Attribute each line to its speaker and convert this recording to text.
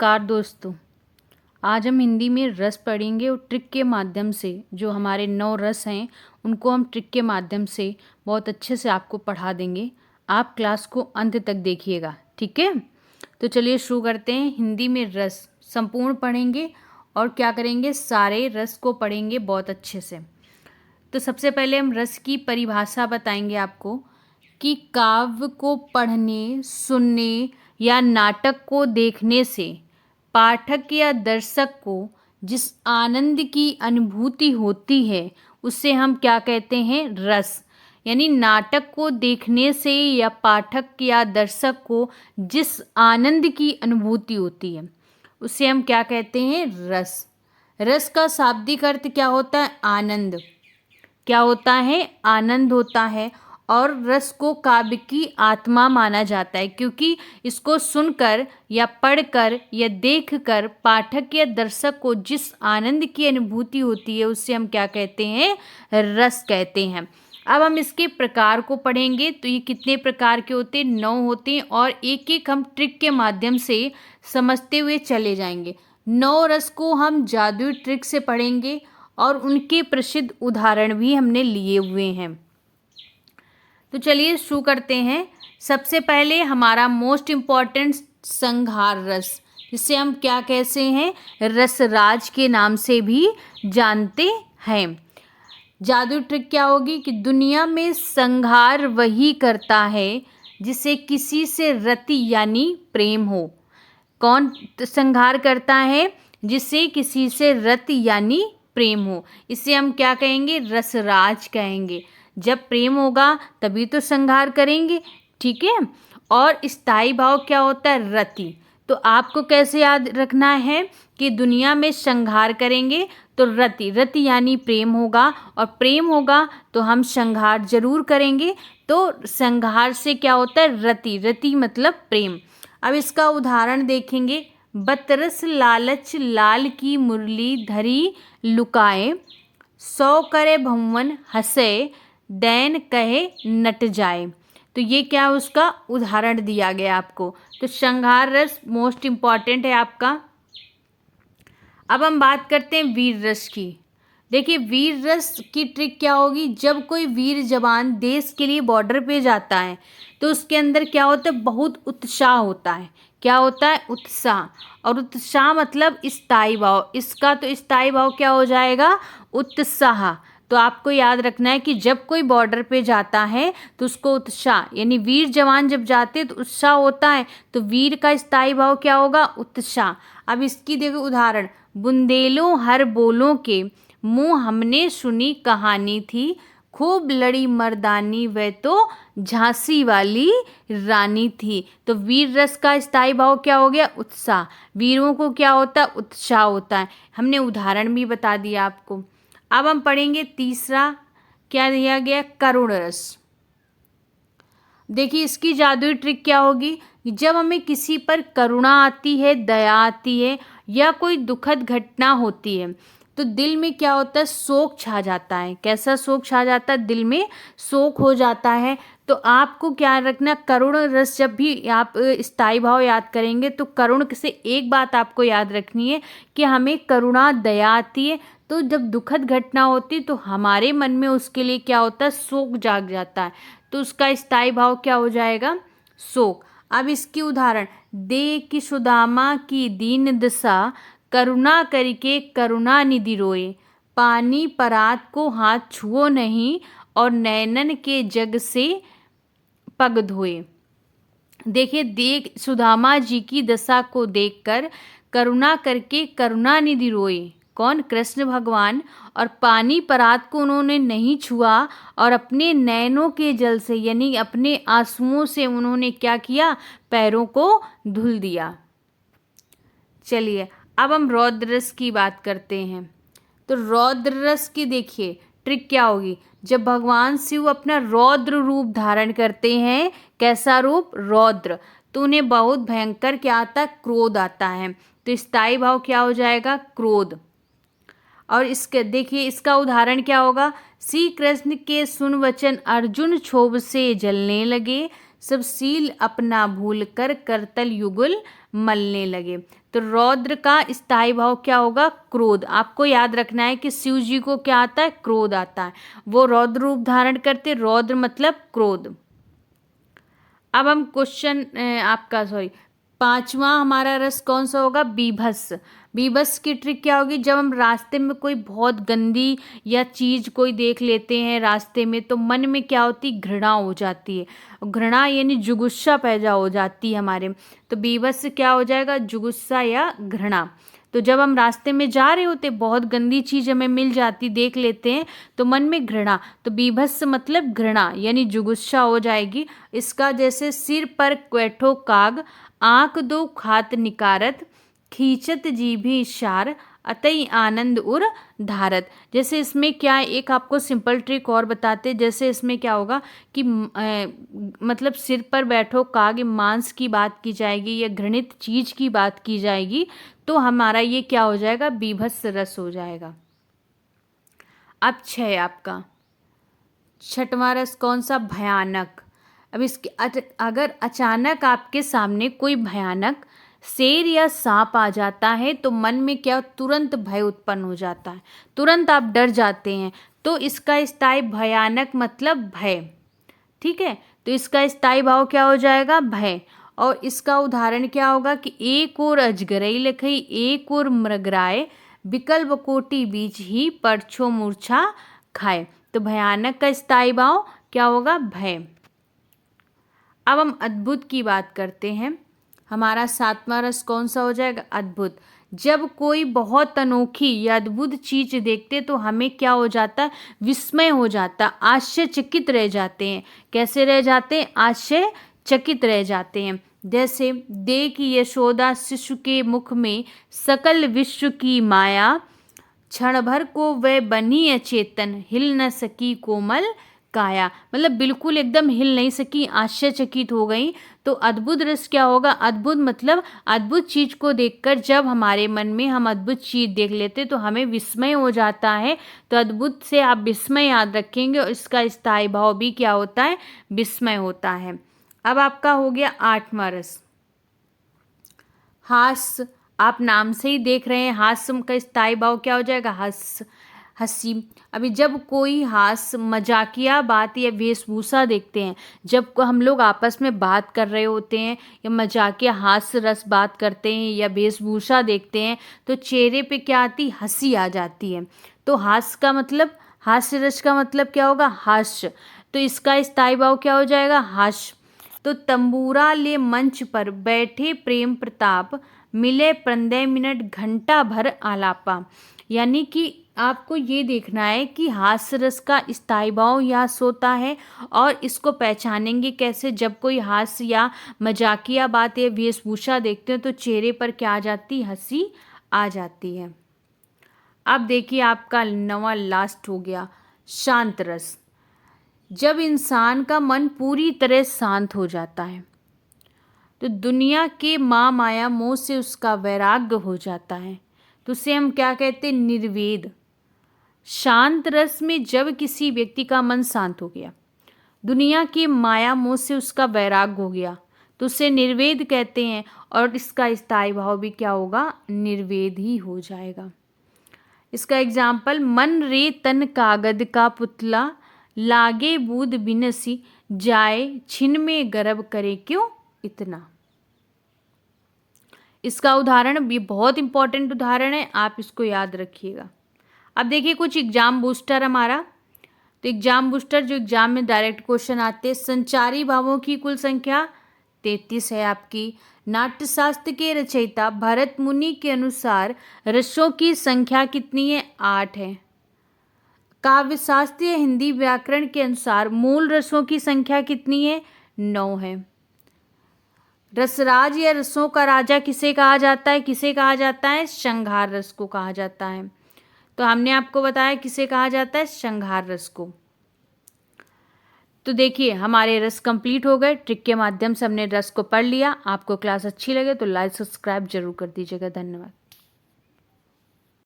Speaker 1: नमस्कार दोस्तों। आज हम हिंदी में रस पढ़ेंगे और ट्रिक के माध्यम से जो हमारे 9 रस हैं उनको हम ट्रिक के माध्यम से बहुत अच्छे से आपको पढ़ा देंगे। आप क्लास को अंत तक देखिएगा, ठीक है। तो चलिए शुरू करते हैं। हिंदी में रस संपूर्ण पढ़ेंगे और क्या करेंगे, सारे रस को पढ़ेंगे बहुत अच्छे से। तो सबसे पहले हम रस की परिभाषा बताएंगे आपको कि काव्य को पढ़ने, सुनने या नाटक को देखने से पाठक या दर्शक को जिस आनंद की अनुभूति होती है उसे हम क्या कहते हैं, रस। यानी नाटक को देखने से या पाठक या दर्शक को जिस आनंद की अनुभूति होती है उसे हम क्या कहते हैं, रस। रस का शाब्दिक अर्थ क्या होता है, आनंद। क्या होता है, आनंद होता है। और रस को काव्य की आत्मा माना जाता है क्योंकि इसको सुनकर या पढ़कर या देखकर पाठक या दर्शक को जिस आनंद की अनुभूति होती है उससे हम क्या कहते हैं, रस कहते हैं। अब हम इसके प्रकार को पढ़ेंगे। तो ये कितने प्रकार के होते हैं, 9 होते हैं और एक एक हम ट्रिक के माध्यम से समझते हुए चले जाएंगे। 9 रस को हम जादुई ट्रिक से पढ़ेंगे और उनके प्रसिद्ध उदाहरण भी हमने लिए हुए हैं। तो चलिए शुरू करते हैं। सबसे पहले हमारा मोस्ट इम्पॉर्टेंट संहार रस, जिसे हम क्या कहते हैं, रसराज के नाम से भी जानते हैं। जादू ट्रिक क्या होगी कि दुनिया में संहार वही करता है जिसे किसी से रति यानी प्रेम हो। कौन संहार करता है, जिसे किसी से रति यानी प्रेम हो। इसे हम क्या कहेंगे, रसराज कहेंगे। जब प्रेम होगा तभी तो संहार करेंगे, ठीक है। और स्थायी भाव क्या होता है, रति। तो आपको कैसे याद रखना है कि दुनिया में संहार करेंगे तो रति, रति यानी प्रेम होगा और प्रेम होगा तो हम संहार जरूर करेंगे। तो संहार से क्या होता है, रति, रति मतलब प्रेम। अब इसका उदाहरण देखेंगे। बतरस लालच लाल की मुरली धरी लुकाए, 100 करे भुवन हंसे दैन कहे नट जाए। तो ये क्या उसका उदाहरण दिया गया आपको। तो संहार रस मोस्ट इम्पॉर्टेंट है आपका। अब हम बात करते हैं वीर रस की। देखिए वीर रस की ट्रिक क्या होगी, जब कोई वीर जवान देश के लिए बॉर्डर पे जाता है तो उसके अंदर क्या होता है, बहुत उत्साह होता है। क्या होता है, उत्साह। और उत्साह मतलब स्थायी भाव। इसका तो स्थायी भाव क्या हो जाएगा, उत्साह। तो आपको याद रखना है कि जब कोई बॉर्डर पे जाता है तो उसको उत्साह, यानी वीर जवान जब जाते हैं तो उत्साह होता है। तो वीर का स्थायी भाव क्या होगा, उत्साह। अब इसकी देखो उदाहरण। बुंदेलों हर बोलों के मुँह हमने सुनी कहानी थी, खूब लड़ी मर्दानी वह तो झांसी वाली रानी थी। तो वीर रस का स्थायी भाव क्या हो गया, उत्साह। वीरों को क्या होता है, उत्साह होता है। हमने उदाहरण भी बता दिया आपको। अब हम पढ़ेंगे तीसरा, क्या दिया गया, करुण रस। देखिए इसकी जादुई ट्रिक क्या होगी, जब हमें किसी पर करुणा आती है, दया आती है या कोई दुखद घटना होती है तो दिल में क्या होता है, शोक छा जाता है। कैसा शोक छा जाता है, दिल में शोक हो जाता है। तो आपको क्या रखना, करुण रस जब भी आप स्थायी भाव याद करेंगे तो करुण से एक बात आपको याद रखनी है कि हमें करुणा दया आती है। तो जब दुखद घटना होती है तो हमारे मन में उसके लिए क्या होता है, शोक जाग जाता है। तो उसका स्थायी भाव क्या हो जाएगा, शोक। अब इसकी उदाहरण, देख सुदामा की दीन दशा, करुणा करके करुणा निधि रोए, पानी परात को हाथ छुओ नहीं और नैनन के जग से पग धोए। देखिए देख सुदामा जी की दशा को देखकर करुणा करके करुणा निधि रोए, कौन, कृष्ण भगवान। और पानी परात को उन्होंने नहीं छुआ और अपने नैनों के जल से यानी अपने आंसुओं से उन्होंने क्या किया, पैरों को धुल दिया। चलिए अब हम रौद्र रस की बात करते हैं। तो रौद्र रस की देखिए ट्रिक क्या होगी, जब भगवान शिव अपना रौद्र रूप धारण करते हैं, कैसा रूप, रौद्र, तो उन्हें बहुत भयंकर क्या आता है, क्रोध आता है। तो स्थायी भाव क्या हो जाएगा, क्रोध। और इसके देखिए इसका उदाहरण क्या होगा, श्री कृष्ण के सुन वचन अर्जुन क्षोभ से जलने लगे, सब शील अपना भूल कर करतल युगल मलने लगे। तो रौद्र का स्थायी भाव क्या होगा? क्रोध। आपको याद रखना है कि शिव जी को क्या आता है? क्रोध आता है, वो रौद्र रूप धारण करते, रौद्र मतलब क्रोध। अब हम क्वेश्चन आपका सॉरी 5वां हमारा रस कौन सा होगा? बीभत्स। बीभत्स की ट्रिक क्या होगी? जब हम रास्ते में कोई बहुत गंदी या चीज कोई देख लेते हैं रास्ते में, तो मन में क्या होती? घृणा हो जाती है। घृणा यानी जुगुस्सा पैदा हो जाती है हमारे में। तो बीभत्स क्या हो जाएगा? जुगुस्सा या घृणा। तो जब हम रास्ते में जा रहे होते, बहुत गंदी चीज हमें मिल जाती, देख लेते हैं, तो मन में घृणा, तो बीभत्स मतलब घृणा यानी जुगुस्सा हो जाएगी। इसका जैसे सिर पर क्वैठो काग, आंख दो खात निकारत, खींचत जीभी शार, अतई आनंद उर धारत। जैसे इसमें क्या है, एक आपको सिंपल ट्रिक और बताते। जैसे इसमें क्या होगा कि मतलब सिर पर बैठो काग, मांस की बात की जाएगी या घृणित चीज की बात की जाएगी, तो हमारा ये क्या हो जाएगा? बीभत्स रस हो जाएगा। अब 6 आपका 6वां रस कौन सा? भयानक। अब इसके अगर अचानक आपके सामने कोई भयानक शेर या सांप आ जाता है, तो मन में क्या? तुरंत भय उत्पन्न हो जाता है, तुरंत आप डर जाते हैं। तो इसका स्थायी भयानक मतलब भय। ठीक है, तो इसका स्थायी भाव क्या हो जाएगा? भय। और इसका उदाहरण क्या होगा कि एक और अजगरई लखई, एक और मृगराय, विकल्प कोटि बीच ही परछो मूर्छा खाए। तो भयानक का स्थायी भाव क्या होगा? भय। अब हम अद्भुत की बात करते हैं। हमारा 7वां रस कौन सा हो जाएगा? अद्भुत। जब कोई बहुत अनोखी या अद्भुत चीज देखते, तो हमें क्या हो जाता है? विस्मय हो जाता, आश्चर्यचकित रह जाते हैं। कैसे रह जाते हैं? आश्चर्यचकित रह जाते हैं। जैसे देख यशोदा शिशु के मुख में सकल विश्व की माया, क्षण भर को वह बनी अचेतन, हिल न सकी कोमल काया। मतलब बिल्कुल एकदम हिल नहीं सकी, आश्चर्यचकित हो गई। तो अद्भुत रस क्या होगा? अद्भुत मतलब अद्भुत चीज को देखकर जब हमारे मन में हम अद्भुत चीज देख लेते, तो हमें विस्मय हो जाता है। तो अद्भुत से आप विस्मय याद रखेंगे, और इसका स्थायी भाव भी क्या होता है? विस्मय होता है। अब आपका हो गया 8वां रस हास्य। आप नाम से ही देख रहे हैं, हास्य का स्थायी भाव क्या हो जाएगा? हंसी। अभी जब कोई हास्य मजाकिया बात या वेशभूषा देखते हैं, जब हम लोग आपस में बात कर रहे होते हैं या मजाकिया हास्य रस बात करते हैं या वेशभूषा देखते हैं, तो चेहरे पे क्या आती? हंसी आ जाती है। तो हास्य का मतलब, हास्य रस का मतलब क्या होगा? हास्य। तो इसका स्थायी भाव क्या हो जाएगा? हास्य। तो तंबूरा ले मंच पर बैठे प्रेम प्रताप, मिले 15 मिनट घंटा भर आलापा। यानी कि आपको ये देखना है कि हास्य रस का स्थायी भाव हास्य होता है, और इसको पहचानेंगे कैसे? जब कोई हास्य या मजाकिया बात या वेशभूषा देखते हो, तो चेहरे पर क्या आ जाती? हंसी आ जाती है। अब देखिए आपका 9वां लास्ट हो गया शांत रस। जब इंसान का मन पूरी तरह शांत हो जाता है, तो दुनिया के माया मोह से उसका वैराग्य हो जाता है, तो उसे हम क्या कहते हैं? निर्वेद। शांत रस में जब किसी व्यक्ति का मन शांत हो गया, दुनिया की माया मोह से उसका वैराग्य हो गया, तो उसे निर्वेद कहते हैं। और इसका स्थायी भाव भी क्या होगा? निर्वेद ही हो जाएगा। इसका एग्जाम्पल, मन रे तन कागद का पुतला, लागे बूद बिनसी, जाए छिन में गर्भ करे क्यों इतना। इसका उदाहरण भी बहुत इंपॉर्टेंट उदाहरण है, आप इसको याद रखिएगा। अब देखिए कुछ एग्जाम बूस्टर हमारा। तो एग्जाम बूस्टर जो एग्जाम में डायरेक्ट क्वेश्चन आते हैं। संचारी भावों की कुल संख्या 33 है आपकी। नाट्यशास्त्र के रचयिता भरत मुनि के अनुसार रसों की संख्या कितनी है? 8 है। काव्यशास्त्रीय हिंदी व्याकरण के अनुसार मूल रसों की संख्या कितनी है? 9 है। रसराज या रसों का राजा किसे कहा जाता है? किसे कहा जाता है? श्रृंगार रस को कहा जाता है। तो हमने आपको बताया किसे कहा जाता है? श्रृंगार रस को। तो देखिए हमारे रस कंप्लीट हो गए। ट्रिक के माध्यम से हमने रस को पढ़ लिया। आपको क्लास अच्छी लगे तो लाइक सब्सक्राइब जरूर कर दीजिएगा। धन्यवाद।